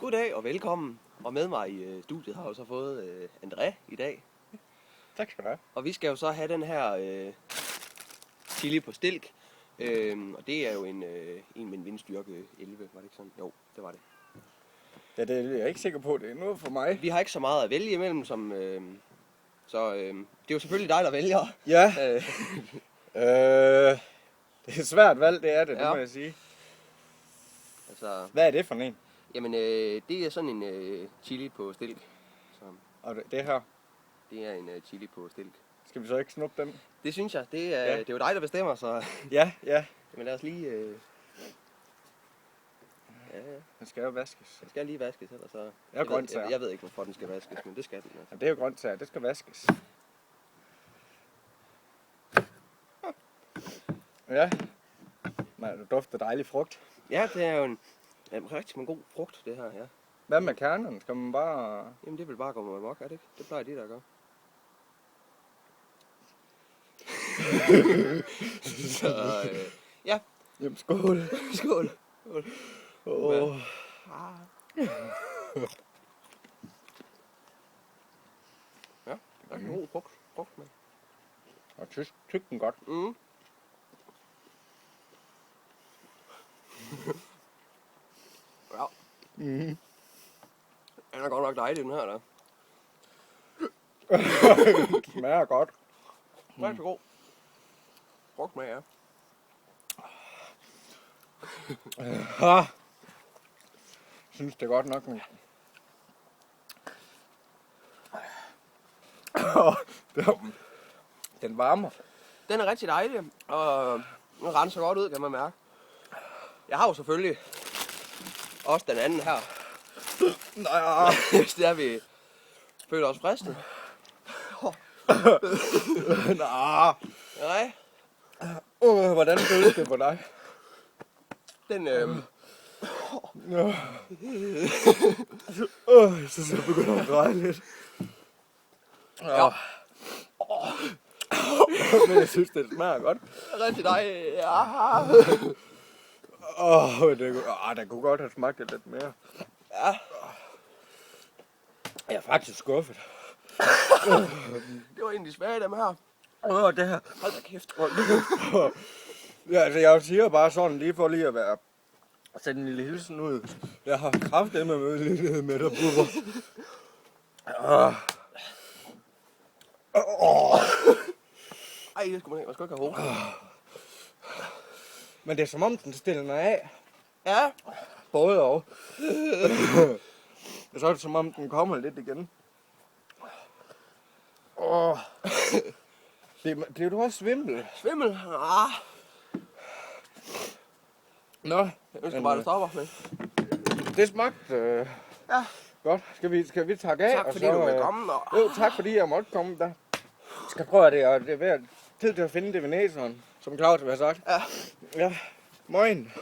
Goddag og velkommen. Og med mig i studiet har jeg jo så fået André i dag. Tak skal du have. Og vi skal jo så have den her chili på stilk. Og det er jo en med en vindstyrke 11, var det ikke sådan? Jo, det var det. Ja, det er jeg ikke sikker på, det er noget for mig. Vi har ikke så meget at vælge imellem, så det er jo selvfølgelig dig, der vælger. Ja. Det er et svært valg, det er det, Ja. det må jeg sige. Altså, Hvad er det for en? jamen, det er sådan en chili på stilk. Så Og det her, det er en chili på stilk. skal vi så ikke snuppe den? Det synes jeg. Det Ja. er jo dig, der bestemmer, så Ja. men lad os lige... Ja, Den skal jo vaskes. den skal lige vaskes, ellers så... Ja, grøntsager. Jeg ved ikke, hvorfor den skal vaskes, men det skal den. Altså. Ja, det er jo grøntsager, det skal vaskes. Ja. Nej, det dufter dejlig frugt. Ja, det er jo en rigtig god frugt, det her, ja. Hvad med kernerne? Skal man bare... Jamen, det vil bare gå med amok, er det ikke? Det plejer de der at gøre. Så, ja. Jamen, skål. Skål. Åh. Ja, der er en god frugt med. Og tyk den godt. Mm. Ja, Mhm. den er godt nok dejlig, den her, der. Smager godt. Rigtig god. Frugt med, ja. Ha! Synes det er godt nok, men... Den varmer. Den er rigtig dejlig, og den renser godt ud, kan man mærke. Jeg har jo selvfølgelig også den anden her. Nej. Hvis det er, vi føler os fristet. Nej. Nej, Hvordan føles det for dig? den Så begynder at dreje lidt. ja, Men jeg synes, det smager godt. rigtig dejlig. Ja. Den kunne godt have smagt det lidt mere. Ja, Jeg er faktisk skuffet. det var egentlig svage, dem her. Det her. Hold da kæft. Ja, altså jeg siger bare sådan, lige for lige at være... Sætte en lille hilsen ud. Jeg har kraftedeme med lidt med der bubber. Ej, det skulle man ikke have hovedet. Men det er som om, den stiller mig af. Ja, Både og. Og så er det som om, den kommer lidt igen. Det er jo også svimmel. svimmel. Nå, Jeg ønsker bare, at det stopper med. det smagte Ja. godt. Skal vi takke af? Tak og fordi så, du vil komme. Og... Jo, tak fordi jeg måtte komme der. Skal prøve det, og det er ved tid til at finde det ved næseren, som Claus har sagt. Ja. Ja, moin.